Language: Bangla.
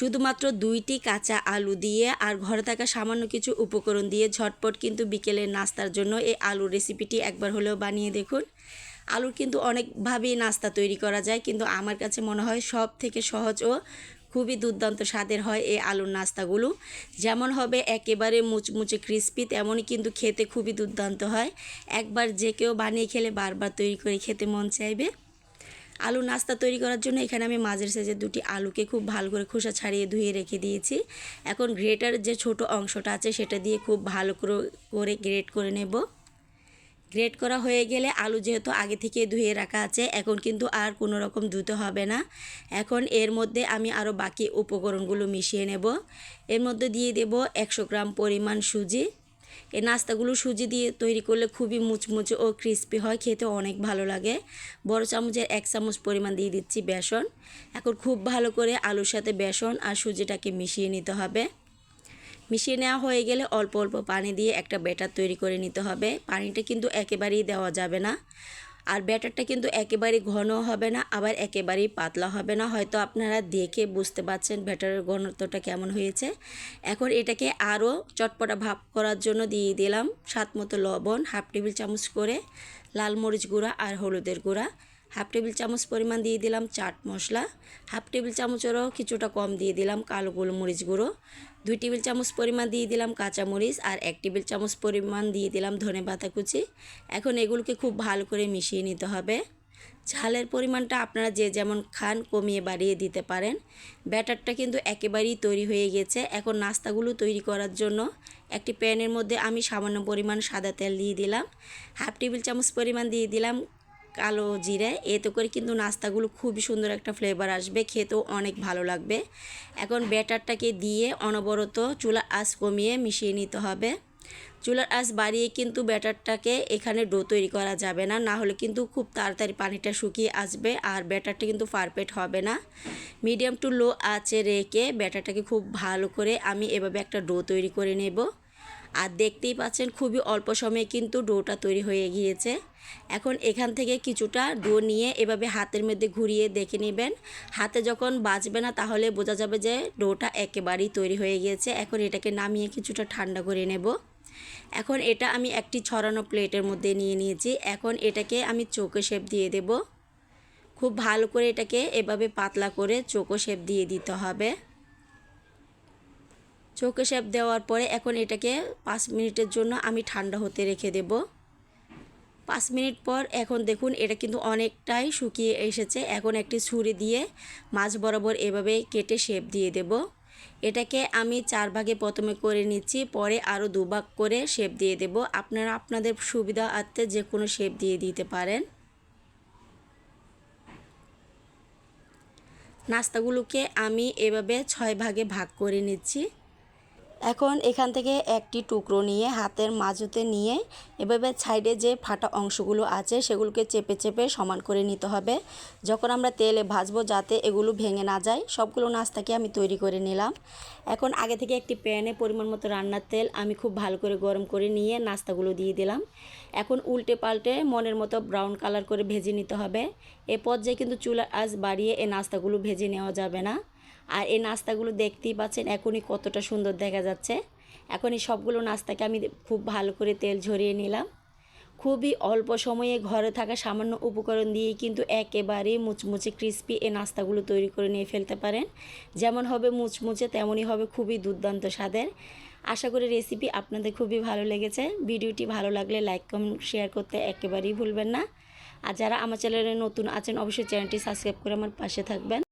শুধুমাত্র 2টি কাঁচা আলু দিয়ে আর ঘরে থাকা সামান্য কিছু উপকরণ দিয়ে ঝটপট কিন্তু বিকেলের নাস্তার জন্য এই আলুর রেসিপিটি একবার হলেও বানিয়ে দেখুন। আলুর কিন্তু অনেকভাবেই নাস্তা তৈরি করা যায়, কিন্তু আমার কাছে মনে হয় সব থেকে সহজ ও খুবই দুর্দান্ত স্বাদের হয় এই আলুর নাস্তাগুলো। যেমন হবে একেবারে মুচমুচে ক্রিস্পি, তেমনই কিন্তু খেতে খুবই দুর্দান্ত হয়। একবার যে কেউ বানিয়ে খেলে বারবার তৈরি করে খেতে মন চাইবে। আলু নাস্তা তৈরি করার জন্য এখানে আমি মাঝের সাইজের 2টি আলুকে খুব ভালো করে খোসা ছাড়িয়ে ধুয়ে রেখে দিয়েছি। এখন গ্রেটার যে ছোট অংশটা আছে সেটা দিয়ে খুব ভালো করে গ্রেট করে নেব। গ্রেট করা হয়ে গেলে আলু যেহেতু আগে থেকে ধুয়ে রাখা আছে, এখন কিন্তু আর কোনো রকম ধুতে হবে না। এখন এর মধ্যে আমি আরও বাকি উপকরণগুলো মিশিয়ে নেব। এর মধ্যে দিয়ে দেব 100 গ্রাম পরিমাণ সুজি। এই নাস্তাগুলো সুজি দিয়ে তৈরি করলে খুবই মুচমুচে ও ক্রিস্পি হয়, খেতে অনেক ভালো লাগে। বড় চামচের 1 চামচ পরিমাণ দিয়ে দিচ্ছি বেসন। এখন খুব ভালো করে আলুর সাথে বেসন আর সুজিটাকে মিশিয়ে নিতে হবে। মিশিয়ে নেওয়া হয়ে গেলে অল্প অল্প পানি দিয়ে একটা ব্যাটার তৈরি করে নিতে হবে। পানিটা কিন্তু একেবারেই দেওয়া যাবে না, আর ব্যাটারটা কিন্তু একেবারেই ঘন হবে না, আবার একেবারেই পাতলা হবে না। হয়তো আপনারা দেখে বুঝতে পারছেন ব্যাটারের ঘনত্বটা কেমন হয়েছে। এখন এটাকে আরও চটপটা ভাব করার জন্য দিয়ে দিলাম স্বাদ মতো লবণ, 1/2 টেবিল চামচ করে লাল মরিচ গুঁড়া আর হলুদের গুঁড়া, 1/2 টেবিল চামচ পরিমাণ দিয়ে দিলাম চাট মশলা, 1/2 টেবিল চামচেরও কিছুটা কম দিয়ে দিলাম কালো গোলমরিচ গুঁড়ো, 2 টেবিল চামচ পরিমাণ দিয়ে দিলাম কাঁচামরিচ আর 1 টেবিল চামচ পরিমাণ দিয়ে দিলাম ধনেপাতা কুচি। এখন এগুলোকে খুব ভালো করে মিশিয়ে নিতে হবে। ঝালের পরিমাণটা আপনারা যে যেমন খান কমিয়ে বাড়িয়ে দিতে পারেন। ব্যাটারটা কিন্তু একেবারেই তৈরি হয়ে গেছে। এখন নাস্তাগুলো তৈরি করার জন্য একটি প্যানের মধ্যে আমি সামান্য পরিমাণ সাদা তেল দিয়ে দিলাম, 1/2 টেবিল চামচ পরিমাণ দিয়ে দিলাম কালো জিরে। এতে করে কিন্তু নাস্তাগুলো খুবই সুন্দর একটা ফ্লেভার আসবে, খেতেও অনেক ভালো লাগবে। এখন ব্যাটারটাকে দিয়ে অনবরত চুলার আঁচ কমিয়ে মিশিয়ে নিতে হবে। চুলার আঁচ বাড়িয়ে কিন্তু ব্যাটারটাকে এখানে ডো তৈরি করা যাবে না, না হলে কিন্তু খুব তাড়াতাড়ি পানিটা শুকিয়ে আসবে আর ব্যাটারটা কিন্তু পারফেক্ট হবে না। মিডিয়াম টু লো আঁচে রেখে ব্যাটারটাকে খুব ভালো করে আমি এভাবে একটা ডো তৈরি করে নেব। আর দেখতেই পাচ্ছেন খুবই অল্প সময়ে কিন্তু ডোটা তৈরি হয়ে গিয়েছে। এখন এখান থেকে কিছুটা ডো নিয়ে এভাবে হাতের মধ্যে ঘুরিয়ে দেখে নেবেন। হাতে যখন বাজবে না তাহলে বোঝা যাবে যে ডোটা একেবারেই তৈরি হয়ে গিয়েছে। এখন এটাকে নামিয়ে কিছুটা ঠান্ডা করে নেব। এখন এটা আমি একটি ছড়ানো প্লেটের মধ্যে নিয়ে নিয়েছি। এখন এটাকে আমি চৌকো শেপ দিয়ে দেব। খুব ভালো করে এটাকে এভাবে পাতলা করে চৌকো শেপ দিয়ে দিতে হবে। চৌকো শেপ দেওয়ার পরে এখন এটাকে 5 মিনিটের জন্য আমি ঠান্ডা হতে রেখে দেব। 5 মিনিট পর এখন দেখুন এটা কিন্তু অনেকটাই শুকিয়ে এসেছে। এখন একটি ছুরি দিয়ে মাঝ বরাবর এভাবে কেটে শেপ দিয়ে দেব। এটাকে আমি 4 ভাগে প্রথমে করে নিচ্ছি, পরে আরও 2 ভাগ করে শেপ দিয়ে দেব। আপনারা আপনাদের সুবিধার্থে যে কোনো শেপ দিয়ে দিতে পারেন। নাস্তাগুলোকে আমি এভাবে 6 ভাগে ভাগ করে নিচ্ছি। এখন এখান থেকে একটি টুকরো নিয়ে হাতের মাঝতে নিয়ে এভাবে সাইডে যে ফাটা অংশগুলো আছে সেগুলোকে চেপে চেপে সমান করে নিতে হবে, যখন আমরা তেলে ভাজবো যাতে এগুলো ভেঙে না যায়। সবগুলো নাস্তাকে আমি তৈরি করে নিলাম। এখন আগে থেকে একটি প্যানে পরিমাণ মতো রান্নার তেল আমি খুব ভালো করে গরম করে নিয়ে নাস্তাগুলো দিয়ে দিলাম। এখন উল্টে পাল্টে মনের মতো ব্রাউন কালার করে ভেজে নিতে হবে। এ পর্যায়ে কিন্তু চুলার আঁচ বাড়িয়ে এই নাস্তাগুলো ভেজে নেওয়া যাবে না। আর এই নাস্তাগুলো দেখতেই পাচ্ছেন এখনই কতটা সুন্দর দেখা যাচ্ছে। এখন এই সবগুলো নাস্তাকে আমি খুব ভালো করে তেল ঝরিয়ে নিলাম। খুবই অল্প সময়ে ঘরে থাকা সামান্য উপকরণ দিয়েই কিন্তু একেবারেই মুচমুচে ক্রিস্পি এই নাস্তাগুলো তৈরি করে নিয়ে ফেলতে পারেন। যেমন হবে মুচমুচে তেমনই হবে খুবই দুর্দান্ত স্বাদের। আশা করি রেসিপি আপনাদের খুবই ভালো লেগেছে। ভিডিওটি ভালো লাগলে লাইক কমেন্ট শেয়ার করতে একেবারেই ভুলবেন না। আর যারা আমার চ্যানেলে নতুন আছেন অবশ্যই চ্যানেলটি সাবস্ক্রাইব করে আমার পাশে থাকবেন।